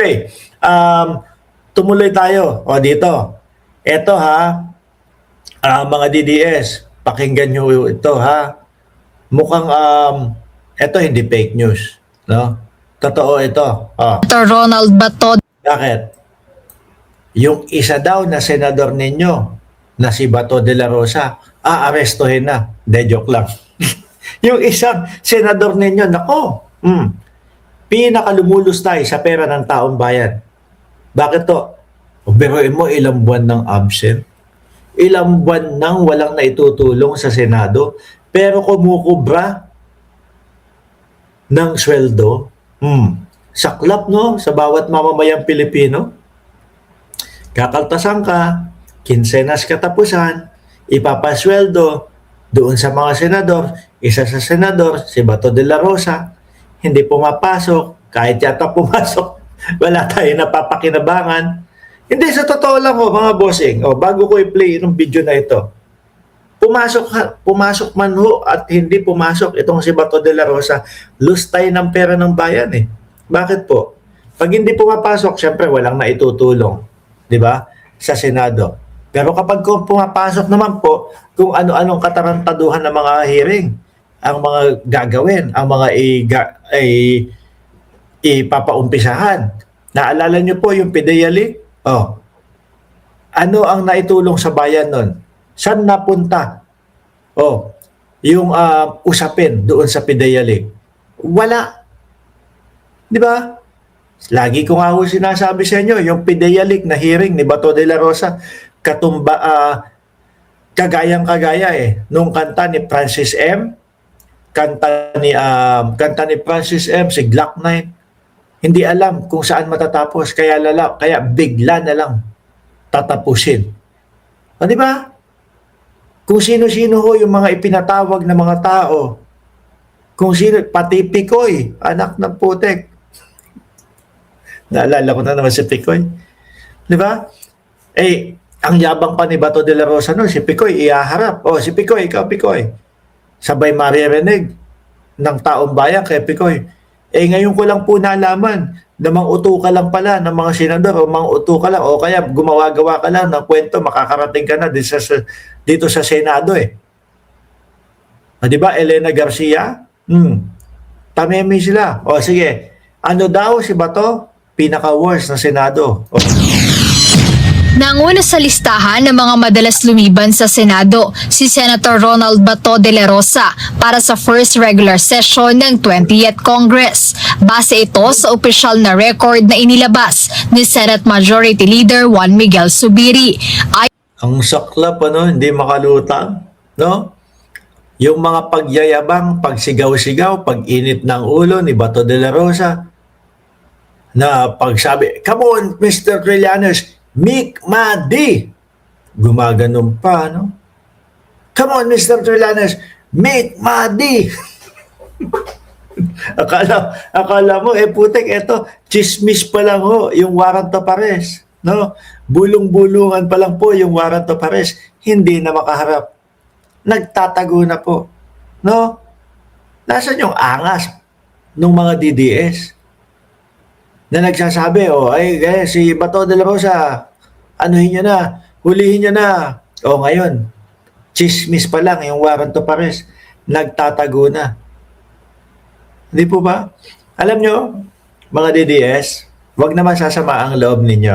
Okay, tumuloy tayo. O dito, eto ha, mga DDS, pakinggan nyo ito ha. Mukhang, eto hindi fake news. No? Totoo ito. Senator Ronald Bato Bakit? Yung isa daw na senador ninyo, na si Bato de la Rosa, aarestuhin na. De, joke lang. Yung isang senador ninyo, nako, pinakalumulustay sa pera ng taong bayan. Bakit to? Biruin mo ilang buwan ng absent, ilang buwan nang walang naitutulong sa Senado, pero kumukubra ng sweldo. Saklap, no? Sa bawat mamamayang Pilipino. Kakaltasan ka, kinsenas katapusan, ipapasweldo doon sa mga senador. Isa sa senador, si Bato de la Rosa, hindi pumapasok. Kahit yata pumasok, wala tayo napapakinabangan. Hindi, sa totoo lang ho, mga bossing. Bago ko i-play itong video na ito, pumasok man ho at hindi pumasok itong si Bato de la Rosa, lustay ng pera ng bayan eh. Bakit po? Pag hindi pumapasok, syempre walang naitutulong, di ba, sa Senado. Pero kapag pumapasok naman po, kung ano-anong katarantaduhan ng mga hearing, ang mga gagawin, ang mga ipapaumpisahan. Naalala niyo po yung PIDEA League? Ano ang naitulong sa bayan nun? Saan napunta? Yung usapin doon sa PIDEA League. Wala. Di ba? Lagi ko nga sinasabi sa inyo, yung PIDEA League na hearing ni Bato de la Rosa, kagayang-kagaya nung kanta ni Francis M, kanta ni Francis M, si Glock 9, hindi alam kung saan matatapos, kaya bigla na lang tatapusin. Di ba? Kung sino-sino ho yung mga ipinatawag na mga tao, kung sino, pati Picoy, anak ng putek. Naalala ko na naman si Picoy. Di ba? Ang yabang pa ni Bato de la Rosa no, si Picoy ihaharap. Si Picoy, ikaw Picoy. Sabay maririnig ng taong bayan kay Picoy. Ngayon ko lang po nalaman na mang-uto ka lang pala ng mga senador o mang-uto ka lang o kaya gumawa-gawa ka lang ng kwento, makakarating ka na dito sa Senado di ba, Elena Garcia? Tamemi sila. Sige. Ano daw si Bato? Pinaka-worst na Senado. Nanguna sa listahan ng mga madalas lumiban sa Senado si Senator Ronald Bato de la Rosa para sa first regular session ng 20th Congress. Base ito sa opisyal na record na inilabas ni Senate Majority Leader Juan Miguel Zubiri. Ang saklap, hindi makalutang, no? Yung mga pagyayabang, pagsigaw-sigaw, pag-init ng ulo ni Bato de la Rosa, na pagsabi, "Come on, Mr. Trillanes, Mick Madi." Gumaganon pa, no? "Come on, Mr. Trillanes, Mick Madi." akala mo, putek, eto, chismis pa lang ho, yung warrant of arrest, no? Bulong-bulungan pa lang po yung warrant of arrest, hindi na makaharap. Nagtatago na po, no? Nasaan yung angas ng mga DDS? Na nagsasabi, si Bato de la Rosa, anuhin nyo na, hulihin nyo na. Ngayon, chismis pa lang yung warrant of arrest, nagtatago na. Hindi po ba? Alam nyo, mga DDS, wag naman sasama ang loob ninyo.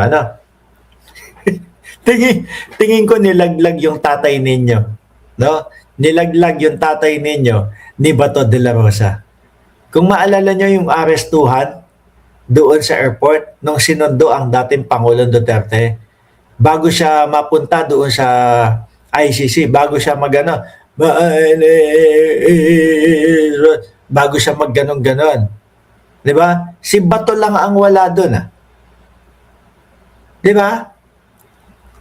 tingin ko nilaglag yung tatay ninyo. No? Nilaglag yung tatay ninyo ni Bato de la Rosa. Kung maalala nyo yung arestuhan, doon sa airport nung sinundo ang dating Pangulong Duterte bago siya mapunta doon sa ICC, bago siya magganon-ganon. Di ba? Si Bato lang ang wala doon. Di ba?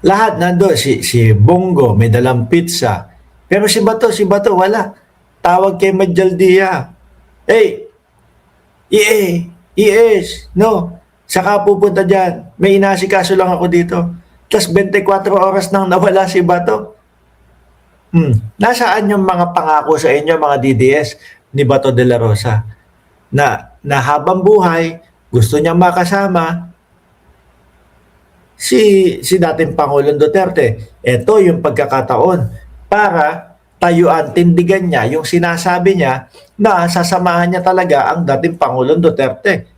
Lahat nandoon. Si Bongo may dalang pizza. Pero si Bato wala. Tawag kay Madjaldia. Yes, no. Saka pupunta dyan. May inasikaso lang ako dito. Tapos 24 oras nang nawala si Bato. Nasaan yung mga pangako sa inyo, mga DDS, ni Bato de la Rosa? Na habang buhay, gusto niya makasama si dating Pangulong Duterte. Ito yung pagkakataon para tayuan, tindigan niya yung sinasabi niya na sasamahan niya talaga ang dating Pangulong Duterte.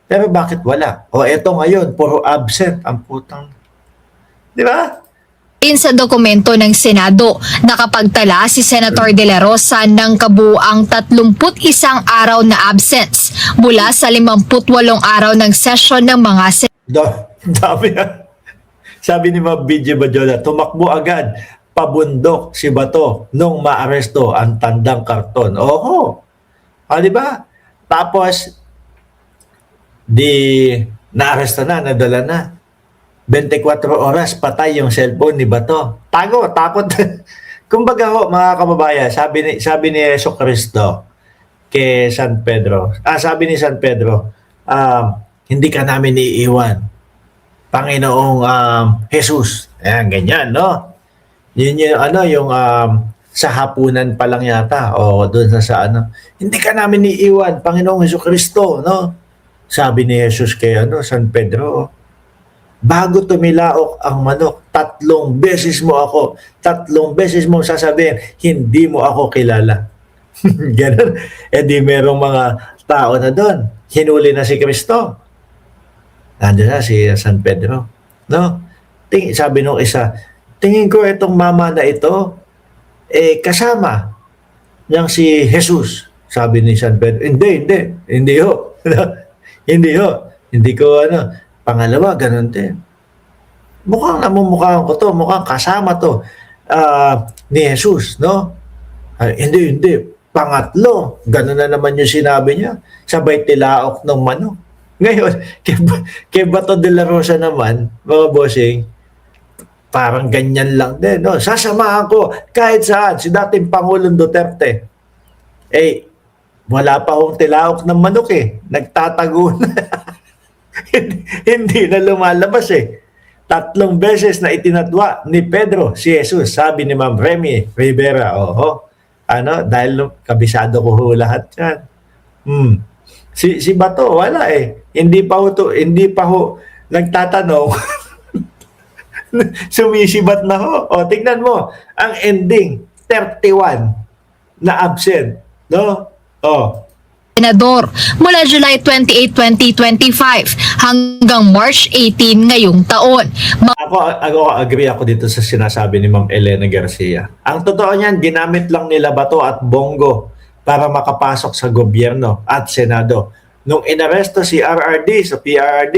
Pero bakit wala? O eto ngayon, puro absent ang putang. Di ba? Sa dokumento ng Senado, nakapagtala si Senator De La Rosa ng kabuuang 31 araw na absence mula sa 58 araw ng session ng mga Dami na. Sabi ni Ma'am BJ Bajola, tumakbo agad, pabundok si Bato nung maaresto ang tandang karton. Oho. Di ba? Tapos, naaresto na, nadala na. 24 oras patay yung cellphone ni Bato. Takot. Kumbaga ho, mga kababayan, sabi ni Yeso Cristo kay San Pedro. Sabi ni San Pedro, hindi ka namin iiwan. Panginoong Jesus. Ayan, ganyan, no? Yun yung sa hapunan pa lang yata o doon sa hindi ka namin iiwan, Panginoong Hesus Kristo, no? Sabi ni Jesus kay San Pedro, bago tumilaok ang manok, 3 beses mo ako, 3 beses mo sasabihin, hindi mo ako kilala. Ganun. Di merong mga tao na doon. Hinuli na si Kristo. Nandiyan na si San Pedro. No? Sabi nung isa, tingin ko itong mama na ito, kasama niyang si Jesus. Sabi ni San Pedro, hindi ho. Hindi ho. Hindi ko Pangalawa, ganun din. Mukhang namumukhaan ko to, mukhang kasama to ni Jesus, no? Hindi. Pangatlo, ganun na naman yung sinabi niya. Sabay tilaok ng manok. Ngayon, kay Bato de la Rosa naman, mga bossing, parang ganyan lang din, no? Sasamahan ko kahit saan, si dating Pangulong Duterte. Wala pa hong tilaok ng manok Nagtatago na. Hindi na lumalabas 3 beses na itinatwa ni Pedro si Jesus, sabi ni Ma'am Remy Rivera. Dahil kabisado ko ho lahat yan. Si Bato, wala Hindi pa ho nagtatanong. Sumisibat na ho. Tingnan mo, ang ending, 31 na absent. No? Senador mula July 28, 2025 hanggang March 18 ngayong taon. Ako agree ako dito sa sinasabi ni Ma'am Elena Garcia. Ang totoo niyan, ginamit lang nila Bato at Bongo para makapasok sa gobyerno at Senado. Nung inaresto si RRD sa PRRD,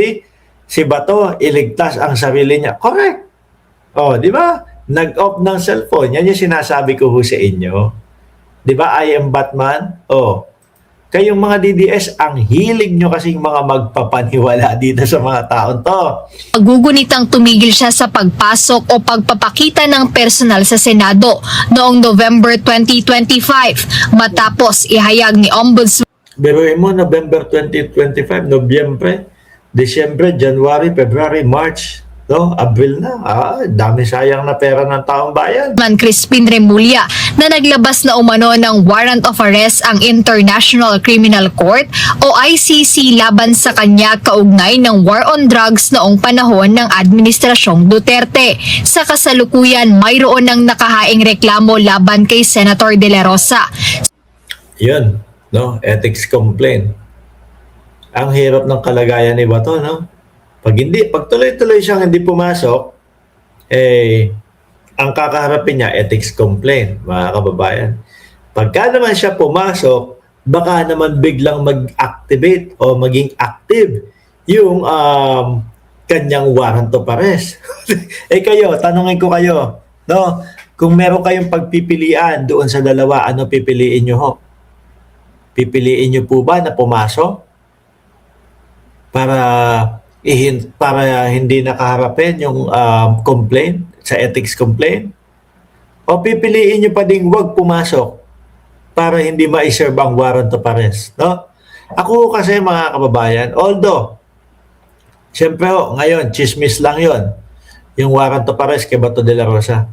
si Bato iligtas ang sarili niya. Correct. Di ba? Nag-off ng cellphone. Yan yung sinasabi ko ho sa inyo. Di ba? I am Batman. Kayong mga DDS, ang hilig nyo kasing mga magpapaniwala dito sa mga taon to. Magugunitang tumigil siya sa pagpasok o pagpapakita ng personal sa Senado noong November 2025 matapos ihayag ni Ombudsman Biruin mo, November 2025, Nobyembre, Disyembre, January, February, March, Abril na. Dami sayang na pera ng taong bayan. Crispin Remulla na naglabas na umano ng warrant of arrest ang International Criminal Court o ICC laban sa kanya kaugnay ng war on drugs noong panahon ng Administrasyong Duterte. Sa kasalukuyan, mayroon ng nakahaing reklamo laban kay Senator De La Rosa. Yun, ethics complaint. Ang hirap ng kalagayan ni Bato, Pag tuloy-tuloy siyang hindi pumasok, ang kakaharapin niya, ethics complaint, mga kababayan. Pagka naman siya pumasok, baka naman biglang mag-activate o maging active yung kanyang warrant of arrest. Kayo, tanungin ko kayo, kung meron kayong pagpipilian doon sa dalawa, ano pipiliin nyo ho? Pipiliin nyo po ba na pumasok? Para hindi nakaharapin yung complaint, sa ethics complaint? O pipiliin nyo pa ding wag pumasok para hindi ma-serve ang warrant of arrest, Ako kasi mga kababayan, although, siyempre ngayon, chismis lang yon yung warrant of arrest kay Bato de la Rosa.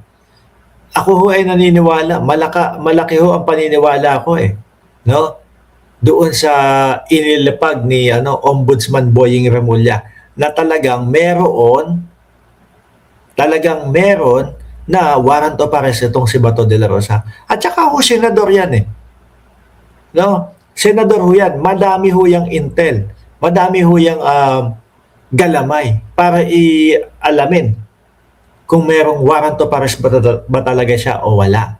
Ako ho ay naniniwala, malaki ho ang paniniwala ko doon sa inilapag ni Ombudsman Boying Remulla na talagang meron talagang meron na warrant of arrest itong si Bato de la Rosa. At saka ho, senador yan eh. No? Senador ho yan. Madami ho yung intel. Madami ho yung galamay para i-alamin kung merong warrant of arrest ba talaga siya o wala.